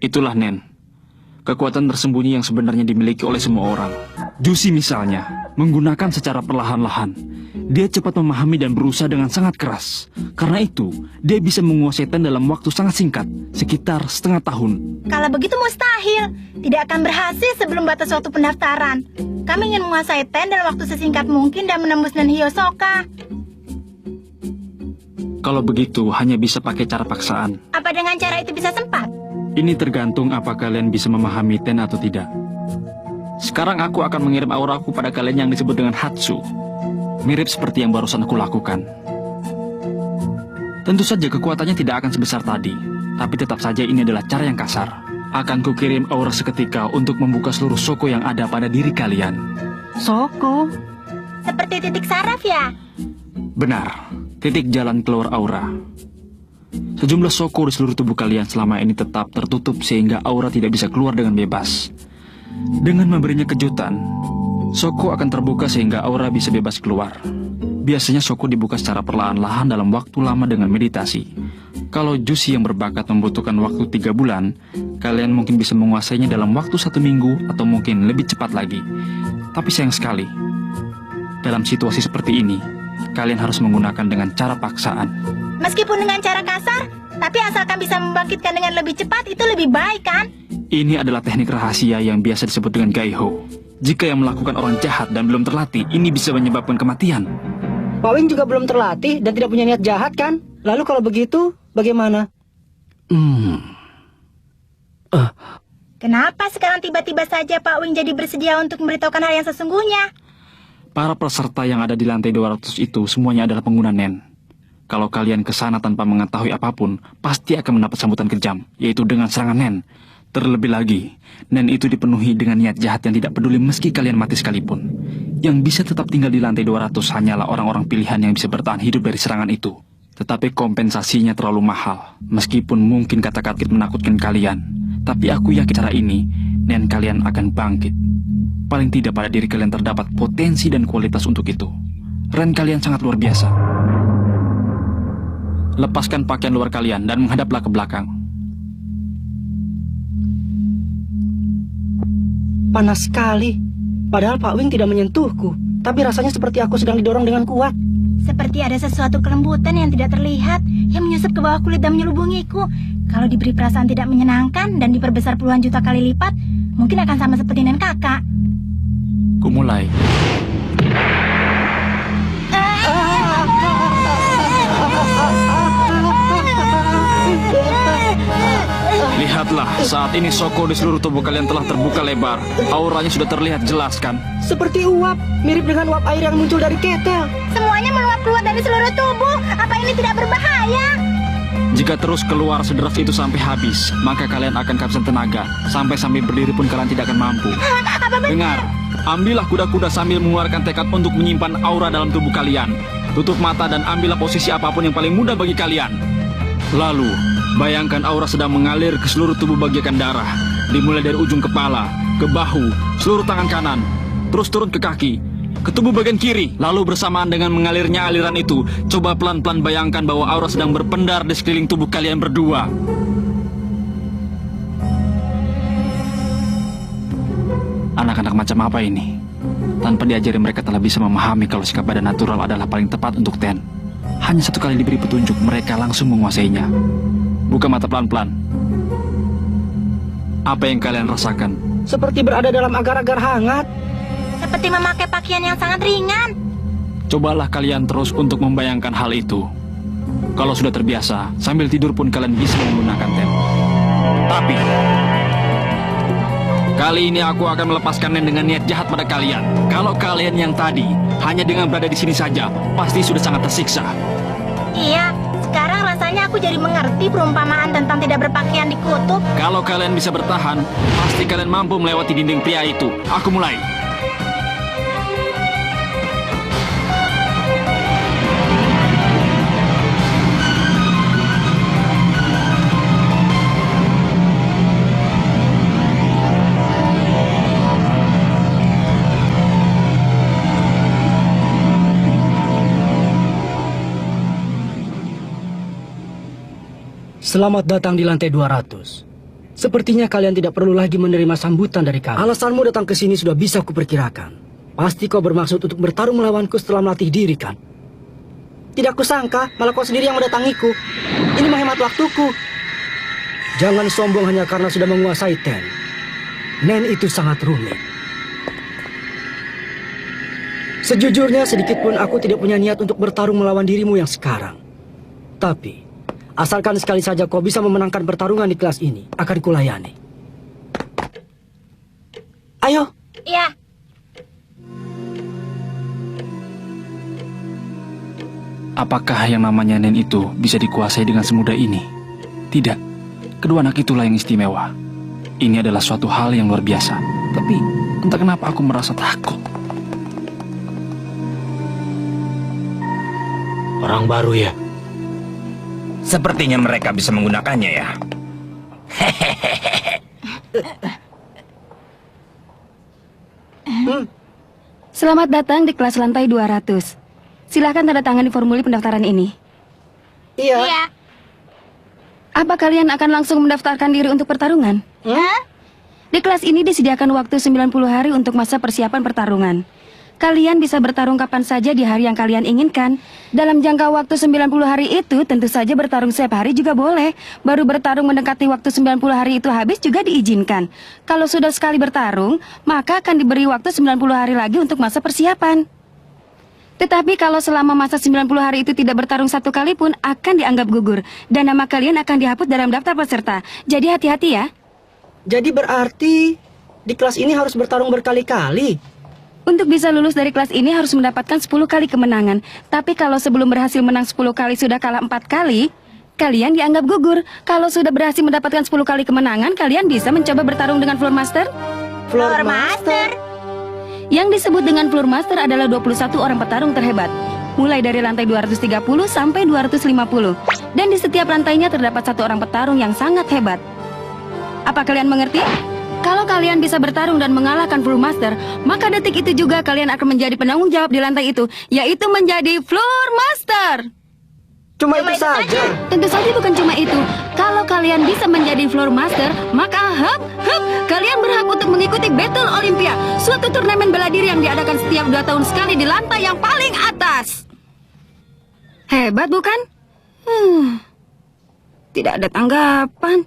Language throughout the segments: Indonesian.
Itulah Nen, kekuatan tersembunyi yang sebenarnya dimiliki oleh semua orang. Jusi misalnya, menggunakan secara perlahan-lahan. Dia cepat memahami dan berusaha dengan sangat keras. Karena itu, dia bisa menguasai Ten dalam waktu sangat singkat, sekitar setengah tahun. Kalau begitu mustahil. Tidak akan berhasil sebelum batas waktu pendaftaran. Kami ingin menguasai Ten dalam waktu sesingkat mungkin dan menembus Nen Hiyosoka. Kalau begitu, hanya bisa pakai cara paksaan. Apa dengan cara itu bisa sempat? Ini tergantung apa kalian bisa memahami Ten atau tidak. Sekarang aku akan mengirim auraku pada kalian yang disebut dengan Hatsu. Mirip seperti yang barusan aku lakukan. Tentu saja kekuatannya tidak akan sebesar tadi, tapi tetap saja ini adalah cara yang kasar. Akan kukirim aura seketika untuk membuka seluruh Shoko yang ada pada diri kalian. Shoko? Seperti titik saraf ya? Benar, titik jalan keluar aura. Sejumlah Shoko di seluruh tubuh kalian selama ini tetap tertutup sehingga aura tidak bisa keluar dengan bebas. Dengan memberinya kejutan, Shoko akan terbuka sehingga aura bisa bebas keluar. Biasanya Shoko dibuka secara perlahan-lahan dalam waktu lama dengan meditasi. Kalau Jusi yang berbakat membutuhkan waktu 3 bulan, kalian mungkin bisa menguasainya dalam waktu 1 minggu atau mungkin lebih cepat lagi. Tapi sayang sekali, dalam situasi seperti ini, kalian harus menggunakan dengan cara paksaan. Meskipun dengan cara kasar, tapi asalkan bisa membangkitkan dengan lebih cepat, itu lebih baik kan? Ini adalah teknik rahasia yang biasa disebut dengan Gaiho. Jika yang melakukan orang jahat dan belum terlatih, ini bisa menyebabkan kematian. Pak Wing juga belum terlatih dan tidak punya niat jahat kan? Lalu kalau begitu, bagaimana? Kenapa sekarang tiba-tiba saja Pak Wing jadi bersedia untuk memberitahukan hal yang sesungguhnya? Para peserta yang ada di lantai 200 itu semuanya adalah pengguna Nen. Kalau kalian ke sana tanpa mengetahui apapun, pasti akan mendapat sambutan kejam, yaitu dengan serangan Nen. Terlebih lagi, Nen itu dipenuhi dengan niat jahat yang tidak peduli meski kalian mati sekalipun. Yang bisa tetap tinggal di lantai 200 hanyalah orang-orang pilihan yang bisa bertahan hidup dari serangan itu. Tetapi kompensasinya terlalu mahal, meskipun mungkin kata-kata menakutkan kalian. Tapi aku yakin cara ini, Nen kalian akan bangkit. Paling tidak pada diri kalian terdapat potensi dan kualitas untuk itu. Ren kalian sangat luar biasa. Lepaskan pakaian luar kalian dan menghadaplah ke belakang. Panas sekali. Padahal Pak Wing tidak menyentuhku. Tapi rasanya seperti aku sedang didorong dengan kuat. Seperti ada sesuatu kelembutan yang tidak terlihat yang menyusup ke bawah kulit dan menyelubungiku. Kalau diberi perasaan tidak menyenangkan dan diperbesar puluhan juta kali lipat, mungkin akan sama seperti Nen kakak. Kumulai. Lihatlah, saat ini Shoko di seluruh tubuh kalian telah terbuka lebar. Auranya sudah terlihat jelas kan? Seperti uap, mirip dengan uap air yang muncul dari ketel. Semuanya meluap keluar dari seluruh tubuh. Apa ini tidak berbahaya? Jika terus keluar sederas itu sampai habis, maka kalian akan kehabisan tenaga. Sampai berdiri pun kalian tidak akan mampu. Dengar, ambillah kuda-kuda sambil mengeluarkan tekad untuk menyimpan aura dalam tubuh kalian. Tutup mata dan ambillah posisi apapun yang paling mudah bagi kalian. Lalu, bayangkan aura sedang mengalir ke seluruh tubuh bagaikan darah. Dimulai dari ujung kepala, ke bahu, seluruh tangan kanan, terus turun ke kaki, ke tubuh bagian kiri. Lalu bersamaan dengan mengalirnya aliran itu, coba pelan-pelan bayangkan bahwa aura sedang berpendar di sekeliling tubuh kalian berdua. Anak-anak macam apa ini? Tanpa diajari mereka telah bisa memahami kalau sikap badan natural adalah paling tepat untuk Ten. Hanya 1 kali diberi petunjuk, mereka langsung menguasainya. Buka mata pelan-pelan. Apa yang kalian rasakan? Seperti berada dalam agar-agar hangat. Seperti memakai pakaian yang sangat ringan. Cobalah kalian terus untuk membayangkan hal itu. Kalau sudah terbiasa, sambil tidur pun kalian bisa menggunakan Ten. Tapi kali ini aku akan melepaskan Nen dengan niat jahat pada kalian. Kalau kalian yang tadi hanya dengan berada di sini saja, pasti sudah sangat tersiksa. Iya, sekarang rasanya aku jadi mengerti perumpamaan tentang tidak berpakaian di kutub. Kalau kalian bisa bertahan, pasti kalian mampu melewati dinding pria itu. Aku mulai. Selamat datang di lantai 200. Sepertinya kalian tidak perlu lagi menerima sambutan dari kami. Alasanmu datang ke sini sudah bisa kuperkirakan. Pasti kau bermaksud untuk bertarung melawanku setelah melatih diri, kan? Tidak kusangka, malah kau sendiri yang mendatangiku. Ini menghemat waktuku. Jangan sombong hanya karena sudah menguasai Ten. Nen itu sangat rumit. Sejujurnya, sedikit pun aku tidak punya niat untuk bertarung melawan dirimu yang sekarang. Tapi, asalkan sekali saja kau bisa memenangkan pertarungan di kelas ini, akan kulayani. Ayo. Iya. Apakah yang namanya Nen itu bisa dikuasai dengan semudah ini? Tidak. Kedua anak itulah yang istimewa. Ini adalah suatu hal yang luar biasa. Tapi, entah kenapa aku merasa takut. Orang baru ya? Sepertinya mereka bisa menggunakannya ya. Selamat datang di kelas lantai 200. Silahkan tanda tangan di formulir pendaftaran ini. Iya. Apa kalian akan langsung mendaftarkan diri untuk pertarungan? Di kelas ini disediakan waktu 90 hari untuk masa persiapan pertarungan. Kalian bisa bertarung kapan saja di hari yang kalian inginkan. Dalam jangka waktu 90 hari itu, tentu saja bertarung setiap hari juga boleh. Baru bertarung mendekati waktu 90 hari itu habis juga diizinkan. Kalau sudah sekali bertarung, maka akan diberi waktu 90 hari lagi untuk masa persiapan. Tetapi kalau selama masa 90 hari itu tidak bertarung satu kali pun, akan dianggap gugur. Dan nama kalian akan dihapus dalam daftar peserta. Jadi hati-hati ya. Jadi berarti di kelas ini harus bertarung berkali-kali. Untuk bisa lulus dari kelas ini harus mendapatkan 10 kali kemenangan. Tapi kalau sebelum berhasil menang 10 kali sudah kalah 4 kali, kalian dianggap gugur. Kalau sudah berhasil mendapatkan 10 kali kemenangan, kalian bisa mencoba bertarung dengan Floor Master. Floor Master. Yang disebut dengan Floor Master adalah 21 orang petarung terhebat. Mulai dari lantai 230 sampai 250. Dan di setiap lantainya terdapat satu orang petarung yang sangat hebat. Apa kalian mengerti? Kalau kalian bisa bertarung dan mengalahkan Floor Master, maka detik itu juga kalian akan menjadi penanggung jawab di lantai itu, yaitu menjadi Floor Master. Cuma itu saja. Tentu saja bukan cuma itu. Kalau kalian bisa menjadi Floor Master, maka kalian berhak untuk mengikuti Battle Olympia, suatu turnamen bela diri yang diadakan setiap 2 tahun sekali di lantai yang paling atas. Hebat bukan? Tidak ada tanggapan.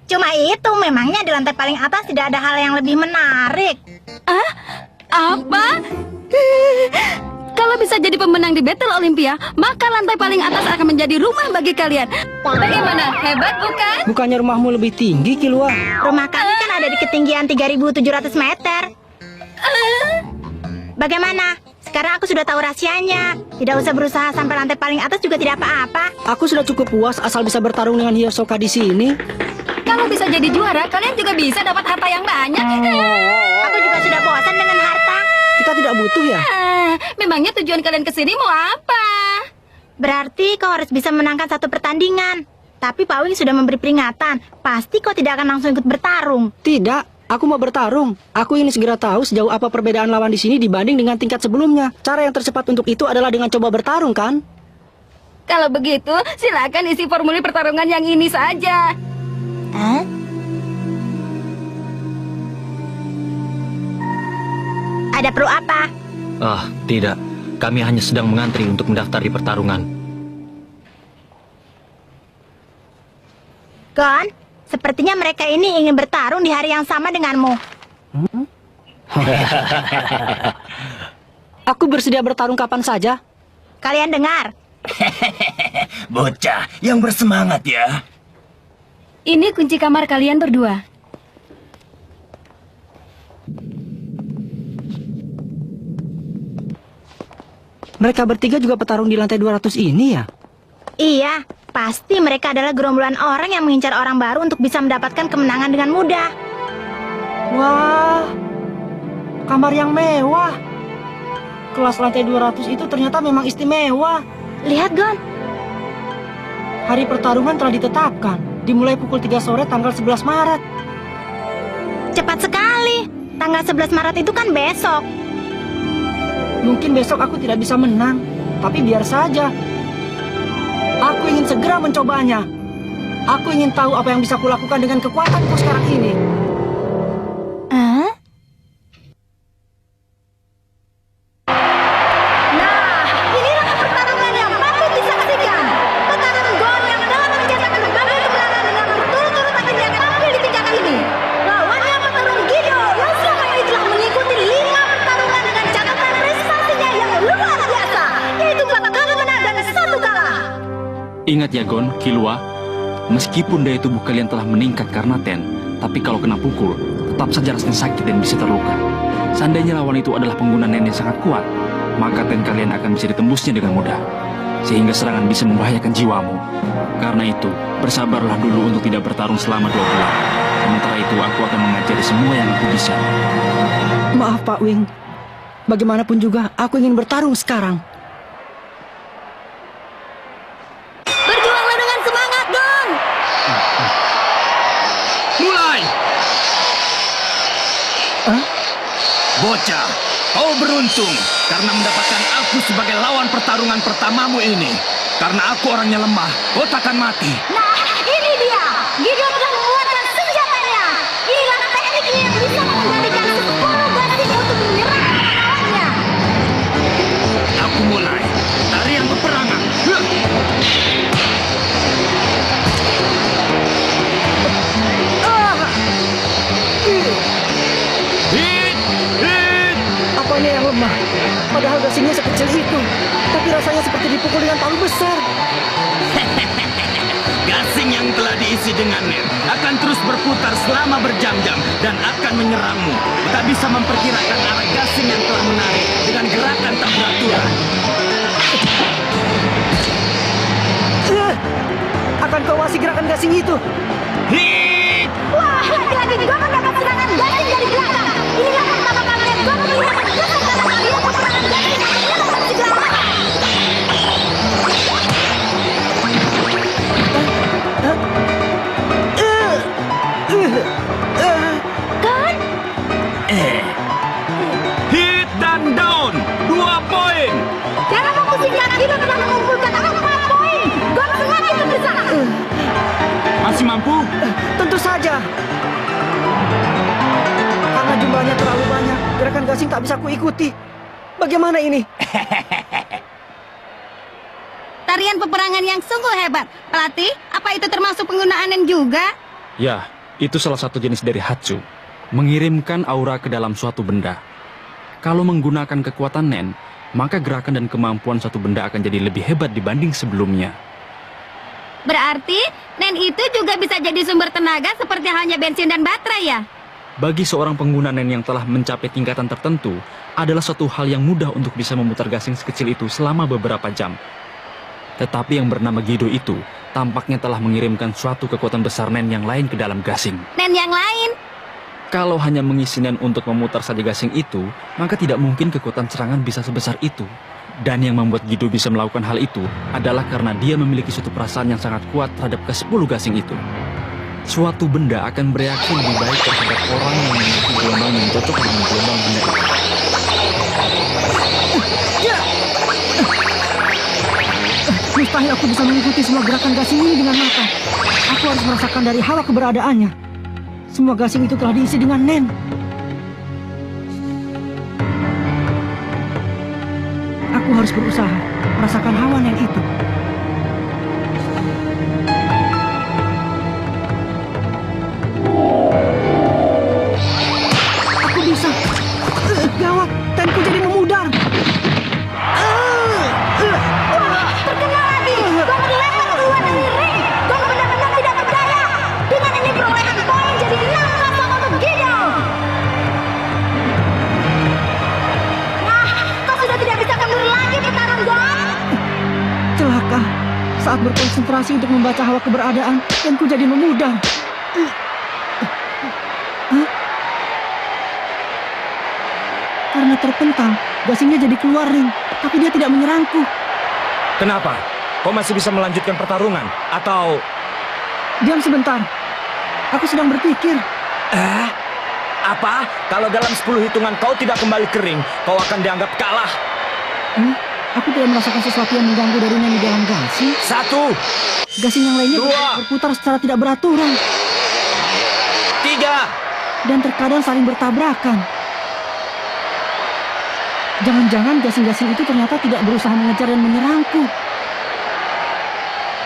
Cuma itu, memangnya di lantai paling atas tidak ada hal yang lebih menarik. Apa? Kalau bisa jadi pemenang di Battle Olympia, maka lantai paling atas akan menjadi rumah bagi kalian. Bagaimana? Hebat bukan? Bukannya rumahmu lebih tinggi, Kilua? Rumah kami kan ada di ketinggian 3.700 meter. Bagaimana? Sekarang aku sudah tahu rahasianya. Tidak usah berusaha sampai lantai paling atas juga tidak apa-apa. Aku sudah cukup puas asal bisa bertarung dengan Hiyosoka di sini. Kalau bisa jadi juara, kalian juga bisa dapat harta yang banyak. Aku juga sudah bosan dengan harta. Kita tidak butuh ya? Memangnya tujuan kalian kesini mau apa? Berarti kau harus bisa menangkan satu pertandingan. Tapi Pak Wing sudah memberi peringatan. Pasti kau tidak akan langsung ikut bertarung. Tidak, aku mau bertarung. Aku ingin segera tahu sejauh apa perbedaan lawan di sini dibanding dengan tingkat sebelumnya. Cara yang tercepat untuk itu adalah dengan coba bertarung, kan? Kalau begitu, silakan isi formulir pertarungan yang ini saja. Ada perlu apa? Tidak. Kami hanya sedang mengantri untuk mendaftar di pertarungan. Gon, sepertinya mereka ini ingin bertarung di hari yang sama denganmu. Aku bersedia bertarung kapan saja. Kalian dengar? Bocah yang bersemangat ya. Ini kunci kamar kalian berdua. Mereka bertiga juga petarung di lantai 200 ini ya? Iya, pasti mereka adalah gerombolan orang yang mengincar orang baru untuk bisa mendapatkan kemenangan dengan mudah. Wah, kamar yang mewah. Kelas lantai 200 itu ternyata memang istimewa. Lihat, Gon. Hari pertarungan telah ditetapkan. Dimulai pukul 3 sore tanggal 11 Maret. Cepat sekali. Tanggal 11 Maret itu kan besok. Mungkin besok aku tidak bisa menang, tapi biar saja. Aku ingin segera mencobanya. Aku ingin tahu apa yang bisa kulakukan dengan kekuatanku sekarang ini. Hah? Nah, inilah pertarungan yang patut disaksikan. Petarung Gon yang telah mencetakkan berbagai kemenangan dengan berturut-turut akhirnya tampil di tingkatan ini. Lawannya petarung Gido yang selama ini telah mengikuti 5 pertarungan dengan catatan prestasinya yang luar biasa, yaitu 4 kali menang dan 1 kalah. Ingat ya Gon, Killua, meskipun daya tubuh kalian telah meningkat karena Ten, tapi kalau kena pukul, tetap saja rasanya sakit dan bisa terluka. Seandainya lawan itu adalah pengguna Nen yang sangat kuat, maka Ten kalian akan bisa ditembusnya dengan mudah, sehingga serangan bisa membahayakan jiwamu. Karena itu, bersabarlah dulu untuk tidak bertarung selama 2 bulan. Sementara itu, aku akan mengajari semua yang aku bisa. Maaf Pak Wing, bagaimanapun juga aku ingin bertarung sekarang. Berjuanglah dengan semangat, Gon! Mulai! Hah? Bocah, kau beruntung karena mendapatkan aku sebagai lawan pertarungan pertamamu ini. Karena aku orangnya lemah, kau takkan mati. Nah, ini dia. Gido telah mengeluarkan senjatanya. Inilah tekniknya yang bisa menggantikan 10 gasing untuk menyerang lawannya. Aku mulai. Tarian peperangan. Huh! Hit! Hit! Apanya yang lemah? Padahal gasingnya sekecil itu. Tapi rasanya seperti dipukul dengan palu besar. Gasing yang telah diisi dengan nen akan terus berputar selama berjam-jam dan akan menyerangmu. Tak bisa memperkirakan arah gasing yang telah menarik dengan gerakan tak beraturan. Akan kau wasi gerakan gasing itu? Hit! Wah, lagi-lagi Gon mendapat serangan gasing dari belakang. Inilah pertama kalinya Gon melihat kesempatan dia peperangan gasing yang menyerang si belakang. Gon? Hit dan down! 2 poin! Dalam memusingkan Gido telah mengumpulkan 4 poin. Gon semakin mendesak. Masih mampu? Tentu saja. Karena jumlahnya terlalu banyak, gerakan gasing tak bisa kuikuti. Bagaimana ini? Tarian peperangan yang sungguh hebat. Pelatih, apa itu termasuk penggunaan Nen juga? Ya, itu salah satu jenis dari Hatsu. Mengirimkan aura ke dalam suatu benda. Kalau menggunakan kekuatan Nen, maka gerakan dan kemampuan suatu benda akan jadi lebih hebat dibanding sebelumnya. Berarti Nen itu juga bisa jadi sumber tenaga seperti halnya bensin dan baterai ya? Bagi seorang pengguna Nen yang telah mencapai tingkatan tertentu, adalah suatu hal yang mudah untuk bisa memutar gasing sekecil itu selama beberapa jam. Tetapi yang bernama Gido itu tampaknya telah mengirimkan suatu kekuatan besar Nen yang lain ke dalam gasing. Nen yang lain? Kalau hanya mengisi Nen untuk memutar saja gasing itu, maka tidak mungkin kekuatan serangan bisa sebesar itu. Dan yang membuat Gido bisa melakukan hal itu adalah karena dia memiliki suatu perasaan yang sangat kuat terhadap ke-10 gasing itu. Suatu benda akan bereaksi lebih baik terhadap orang yang memiliki gelombang yang cocok dengan gelombang benda itu. Mustahil aku bisa mengikuti semua gerakan gasing ini dengan mata. Aku harus merasakan dari hawa keberadaannya. Semua gasing itu telah diisi dengan Nen. Aku harus berusaha merasakan hawa Nen itu. Aku bisa. Gawat, Tenku jadi memudar. Terkenal lagi. Gon dilempar keluar dari ring. Gon benar-benar tidak berdaya. Dengan ini perolehan poin jadi 6-0 untuk Gido. Nah, kau sudah tidak bisa mundur lagi petarung Gon. Celaka. Saat berkonsentrasi untuk membaca hawa keberadaan, Tenku jadi memudar. Karena terpental, gasingnya jadi keluar ring. Tapi dia tidak menyerangku. Kenapa? Kau masih bisa melanjutkan pertarungan? Atau... Diam sebentar. Aku sedang berpikir. Apa? Kalau dalam 10 hitungan kau tidak kembali ke ring, kau akan dianggap kalah. Aku tidak merasakan sesuatu yang mengganggu dari Nen di dalam gasing. 1, Gasing yang lainnya 2, berputar secara tidak beraturan 3. dan terkadang saling bertabrakan. Jangan-jangan gasing-gasing itu ternyata tidak berusaha mengejar dan menyerangku.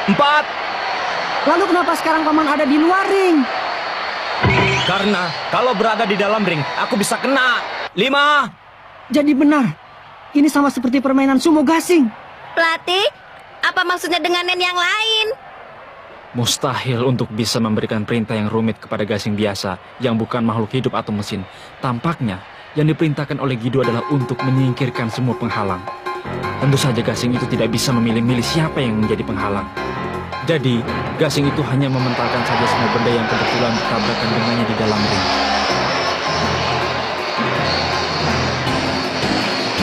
4. Lalu kenapa sekarang paman ada di luar ring? Karena kalau berada di dalam ring, aku bisa kena. 5. Jadi benar, ini sama seperti permainan sumo gasing. Pelatih, apa maksudnya dengan Nen yang lain? Mustahil untuk bisa memberikan perintah yang rumit kepada gasing biasa yang bukan makhluk hidup atau mesin. Tampaknya yang diperintahkan oleh Guido adalah untuk menyingkirkan semua penghalang. Tentu saja gasing itu tidak bisa memilih-milih siapa yang menjadi penghalang. Jadi, gasing itu hanya mementalkan saja semua benda yang kebetulan bertabrakan dengannya di dalam ring.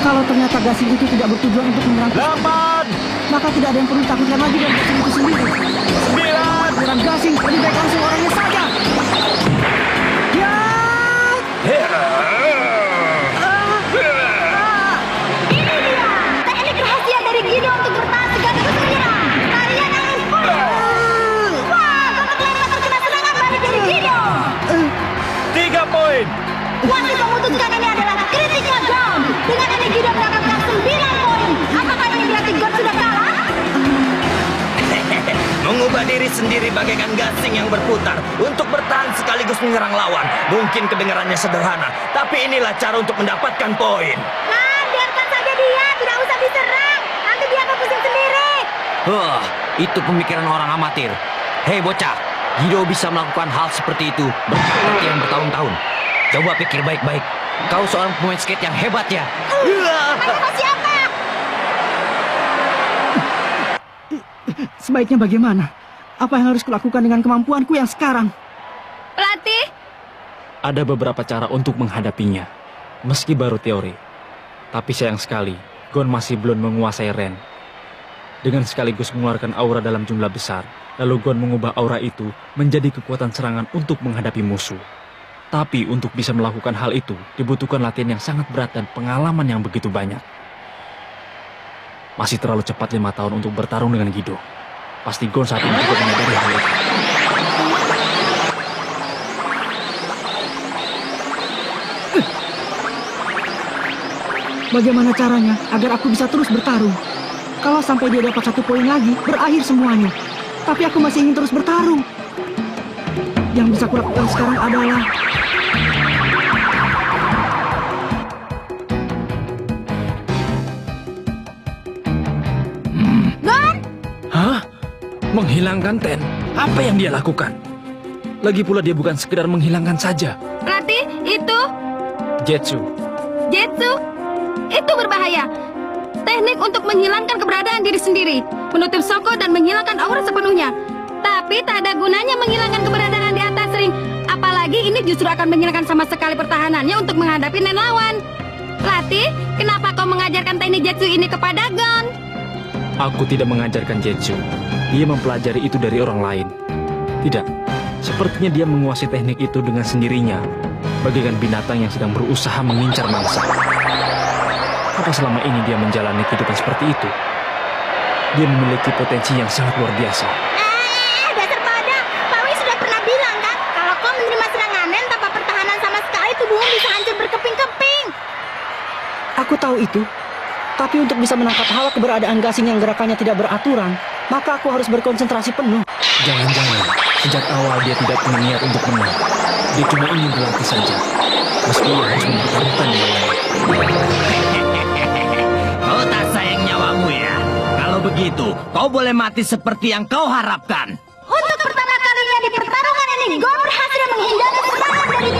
Kalau ternyata gasing itu tidak bertujuan untuk menyerang, 8. maka tidak ada yang perlu ditakutkan lagi dari gasing itu sendiri. 9. Menyerang gasing, lebih baik langsung orangnya saja. Ya! Ini dia, teknik rahasia dari Guido untuk bertahan sekaligus menyerang. Tarian angin puting. Wah, babak lempar terkena serangan balik dari Guido. 3 poin. Wasit memutuskan ini adalah critical ground. Dengan ini Guido mendapatkan 9 poin. Apakah ini berarti God sudah kalah? Mengubah diri sendiri bagaikan gasing yang berputar untuk bertahan sekaligus menyerang lawan. Mungkin kedengarannya sederhana, tapi inilah cara untuk mendapatkan poin. Nah, biarkan saja dia. Tidak usah diserang. Nanti dia akan pusing sendiri. Itu pemikiran orang amatir. Hei bocah, Guido bisa melakukan hal seperti itu berkat latihan bertahun-tahun. Coba pikir baik-baik. Kau seorang pemain skate yang hebat ya. Apa siapa? Sebaiknya bagaimana? Apa yang harus kulakukan dengan kemampuanku yang sekarang? Pelatih, Ada beberapa cara untuk menghadapinya, meski baru teori. Tapi sayang sekali, Gon masih belum menguasai Ren. Dengan sekaligus mengeluarkan aura dalam jumlah besar, lalu Gon mengubah aura itu menjadi kekuatan serangan untuk menghadapi musuh. Tapi untuk bisa melakukan hal itu, dibutuhkan latihan yang sangat berat dan pengalaman yang begitu banyak. Masih terlalu cepat 5 tahun untuk bertarung dengan Guido. Pasti Gon saat ini juga menyadari hal itu. Bagaimana caranya agar aku bisa terus bertarung? Kalau sampai dia dapat 1 poin lagi, berakhir semuanya. Tapi aku masih ingin terus bertarung. Yang bisa kulakukan sekarang adalah... Hah? Menghilangkan Ten? Apa yang dia lakukan? Lagi pula dia bukan sekedar menghilangkan saja. pelatih, itu Jetsu. Jetsu. Itu berbahaya. Teknik untuk menghilangkan keberadaan diri sendiri, menutup Soko dan menghilangkan aura sepenuhnya. Tapi tak ada gunanya menghilangkan keberadaan di atas ring. Apalagi ini justru akan menghilangkan sama sekali pertahanannya untuk menghadapi Nen lawan. Pelatih, kenapa kau mengajarkan teknik Jetsu ini kepada Gon? Aku tidak mengajarkan Jetsu. Dia mempelajari itu dari orang lain. Tidak, sepertinya dia menguasai teknik itu dengan sendirinya, bagaikan binatang yang sedang berusaha mengincar mangsa. Apa selama ini dia menjalani kehidupan seperti itu? Dia memiliki potensi yang sangat luar biasa. Dasar pada. Pak Wi sudah pernah bilang kan, kalau kau menerima serangan Nen tanpa pertahanan sama sekali, tubuhmu bisa hancur berkeping-keping. Aku tahu itu. Tapi untuk bisa menangkap hawa keberadaan gasing yang gerakannya tidak beraturan, maka aku harus berkonsentrasi penuh. Jangan-jangan sejak awal dia tidak punya niat untuk menang. Dia cuma ingin berlatih saja, meski ia harus mempertaruhkan nyawanya. Kau tak sayang nyawamu ya? Kalau begitu, kau boleh mati seperti yang kau harapkan. Untuk pertama kalinya di pertarungan ini, Gon berhasil menghindari serangan dari